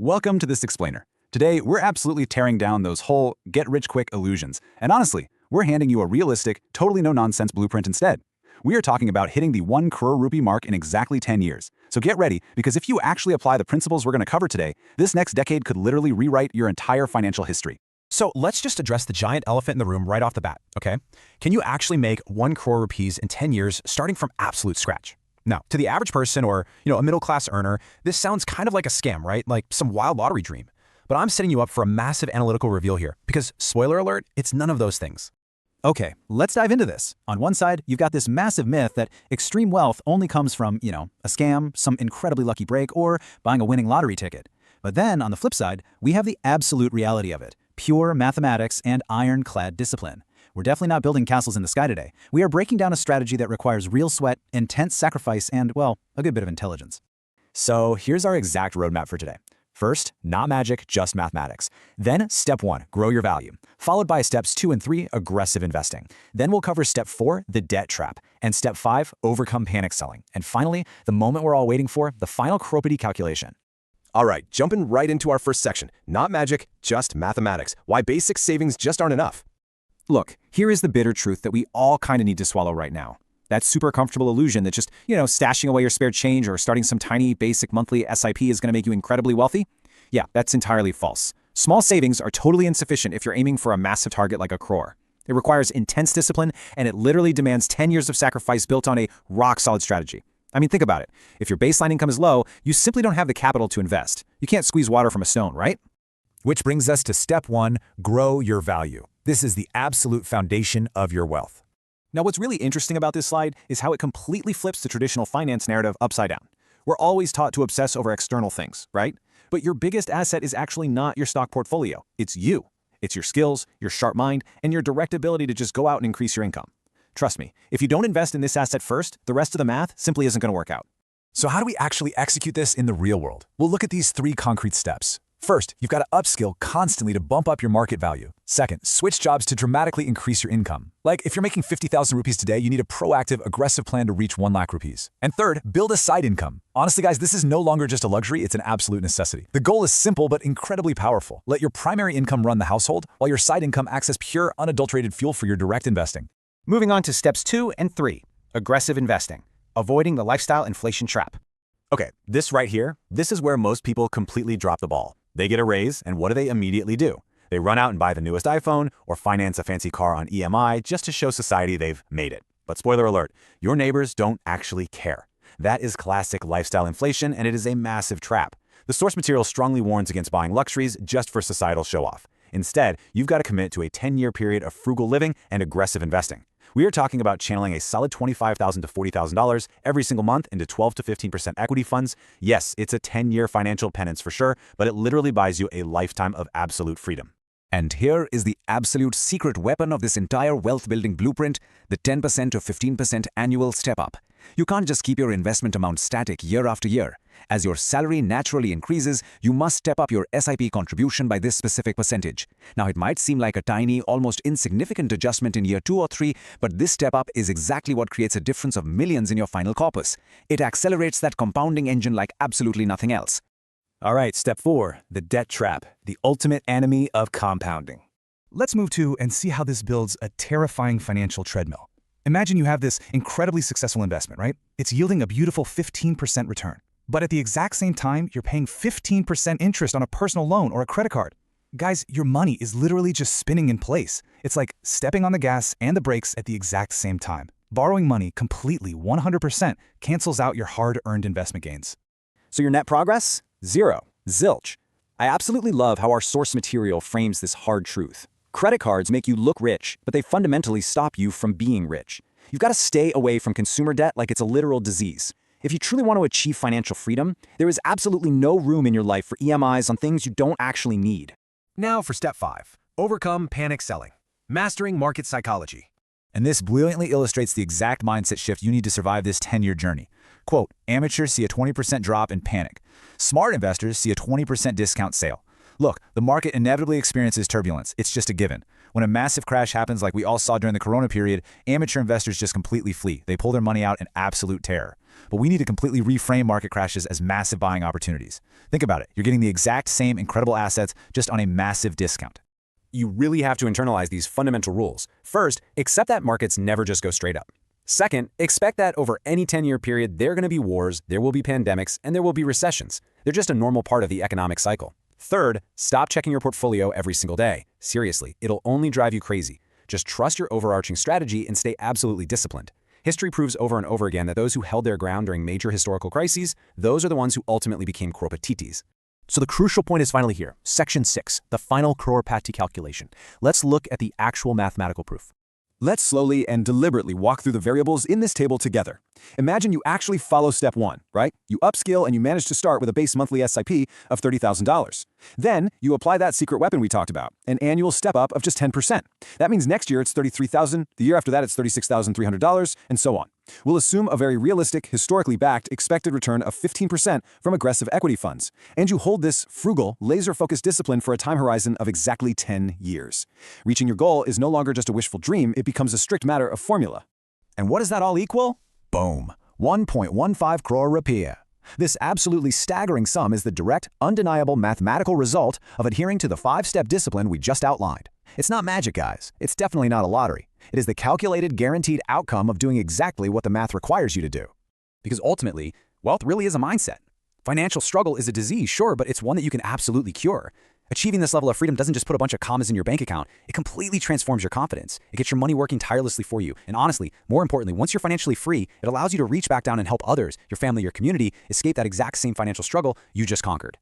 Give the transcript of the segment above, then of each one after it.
Welcome to this explainer. Today, we're absolutely tearing down those whole get-rich-quick illusions. And honestly, we're handing you a realistic, totally no-nonsense blueprint instead. We are talking about hitting the 1 crore rupee mark in exactly 10 years. So get ready, because if you actually apply the principles we're going to cover today, this next decade could literally rewrite your entire financial history. So let's just address the giant elephant in the room right off the bat, okay? Can you actually make 1 crore rupees in 10 years starting from absolute scratch? Now, to the average person or, a middle-class earner, this sounds kind of like a scam, right? Like some wild lottery dream. But I'm setting you up for a massive analytical reveal here because, spoiler alert, it's none of those things. Okay, let's dive into this. On one side, you've got this massive myth that extreme wealth only comes from, a scam, some incredibly lucky break, or buying a winning lottery ticket. But then, on the flip side, we have the absolute reality of it. Pure mathematics and ironclad discipline. We're definitely not building castles in the sky today. We are breaking down a strategy that requires real sweat, intense sacrifice, and, well, a good bit of intelligence. So here's our exact roadmap for today. First, not magic, just mathematics. Then, step 1, grow your value. Followed by steps 2 and 3, aggressive investing. Then we'll cover step 4, the debt trap. And step 5, overcome panic selling. And finally, the moment we're all waiting for, the final Crorepati calculation. All right, jumping right into our first section. Not magic, just mathematics. Why basic savings just aren't enough. Look, here is the bitter truth that we all kind of need to swallow right now. That super comfortable illusion that just, stashing away your spare change or starting some tiny basic monthly SIP is going to make you incredibly wealthy? Yeah, that's entirely false. Small savings are totally insufficient if you're aiming for a massive target like a crore. It requires intense discipline, and it literally demands 10 years of sacrifice built on a rock-solid strategy. I mean, think about it. If your baseline income is low, you simply don't have the capital to invest. You can't squeeze water from a stone, right? Which brings us to step 1, grow your value. This is the absolute foundation of your wealth. Now, what's really interesting about this slide is how it completely flips the traditional finance narrative upside down. We're always taught to obsess over external things, right? But your biggest asset is actually not your stock portfolio. It's you. It's your skills, your sharp mind, and your direct ability to just go out and increase your income. Trust me, if you don't invest in this asset first, the rest of the math simply isn't going to work out. So how do we actually execute this in the real world? We'll look at these 3 concrete steps. First, you've got to upskill constantly to bump up your market value. Second, switch jobs to dramatically increase your income. Like if you're making 50,000 rupees today, you need a proactive, aggressive plan to reach 1 lakh rupees. And third, build a side income. Honestly, guys, this is no longer just a luxury, it's an absolute necessity. The goal is simple but incredibly powerful. Let your primary income run the household, while your side income acts as pure, unadulterated fuel for your direct investing. Moving on to steps 2 and 3, aggressive investing, avoiding the lifestyle inflation trap. Okay, this right here, this is where most people completely drop the ball. They get a raise, and what do they immediately do? They run out and buy the newest iPhone or finance a fancy car on EMI just to show society they've made it. But spoiler alert, your neighbors don't actually care. That is classic lifestyle inflation, and it is a massive trap. The source material strongly warns against buying luxuries just for societal show-off. Instead, you've got to commit to a 10-year period of frugal living and aggressive investing. We are talking about channeling a solid $25,000 to $40,000 every single month into 12 to 15% equity funds. Yes, it's a 10-year financial penance for sure, but it literally buys you a lifetime of absolute freedom. And here is the absolute secret weapon of this entire wealth-building blueprint, the 10% to 15% annual step-up. You can't just keep your investment amount static year after year. As your salary naturally increases, you must step up your SIP contribution by this specific percentage. Now, it might seem like a tiny, almost insignificant adjustment in year 2 or 3, but this step-up is exactly what creates a difference of millions in your final corpus. It accelerates that compounding engine like absolutely nothing else. All right, step 4, the debt trap, the ultimate enemy of compounding. Let's move to and see how this builds a terrifying financial treadmill. Imagine you have this incredibly successful investment, right? It's yielding a beautiful 15% return. But at the exact same time, you're paying 15% interest on a personal loan or a credit card. Guys, your money is literally just spinning in place. It's like stepping on the gas and the brakes at the exact same time. Borrowing money completely, 100%, cancels out your hard-earned investment gains. So your net progress? Zero. Zilch. I absolutely love how our source material frames this hard truth. Credit cards make you look rich, but they fundamentally stop you from being rich. You've got to stay away from consumer debt like it's a literal disease. If you truly want to achieve financial freedom, there is absolutely no room in your life for EMIs on things you don't actually need. Now for step 5, overcome panic selling, mastering market psychology. And this brilliantly illustrates the exact mindset shift you need to survive this 10-year journey. Quote, amateurs see a 20% drop and panic. Smart investors see a 20% discount sale. Look, the market inevitably experiences turbulence. It's just a given. When a massive crash happens like we all saw during the Corona period, amateur investors just completely flee. They pull their money out in absolute terror. But we need to completely reframe market crashes as massive buying opportunities. Think about it. You're getting the exact same incredible assets just on a massive discount. You really have to internalize these fundamental rules. First, accept that markets never just go straight up. Second, expect that over any 10-year period, there are going to be wars, there will be pandemics, and there will be recessions. They're just a normal part of the economic cycle. Third, stop checking your portfolio every single day. Seriously, it'll only drive you crazy. Just trust your overarching strategy and stay absolutely disciplined. History proves over and over again that those who held their ground during major historical crises, those are the ones who ultimately became Crorepatitis. So the crucial point is finally here. Section 6, the final Crorepati calculation. Let's look at the actual mathematical proof. Let's slowly and deliberately walk through the variables in this table together. Imagine you actually follow step 1, right? You upskill and you manage to start with a base monthly SIP of $30,000. Then you apply that secret weapon we talked about, an annual step up of just 10%. That means next year it's $33,000, the year after that it's $36,300, and so on. We'll assume a very realistic, historically backed expected return of 15% from aggressive equity funds. And you hold this frugal, laser-focused discipline for a time horizon of exactly 10 years. Reaching your goal is no longer just a wishful dream, it becomes a strict matter of formula. And what does that all equal? Boom. 1.15 crore rupiah. This absolutely staggering sum is the direct, undeniable mathematical result of adhering to the 5-step discipline we just outlined. It's not magic, guys. It's definitely not a lottery. It is the calculated, guaranteed outcome of doing exactly what the math requires you to do. Because ultimately, wealth really is a mindset. Financial struggle is a disease, sure, but it's one that you can absolutely cure. Achieving this level of freedom doesn't just put a bunch of commas in your bank account. It completely transforms your confidence. It gets your money working tirelessly for you. And honestly, more importantly, once you're financially free, it allows you to reach back down and help others, your family, your community, escape that exact same financial struggle you just conquered.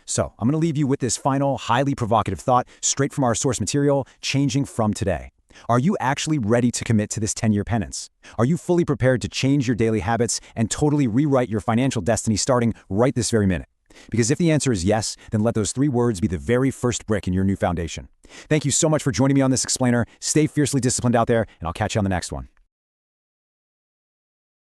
So, I'm going to leave you with this final, highly provocative thought straight from our source material, Changing from Today. Are you actually ready to commit to this 10-year penance? Are you fully prepared to change your daily habits and totally rewrite your financial destiny starting right this very minute? Because if the answer is yes, then let those 3 words be the very first brick in your new foundation. Thank you so much for joining me on this explainer. Stay fiercely disciplined out there, and I'll catch you on the next one.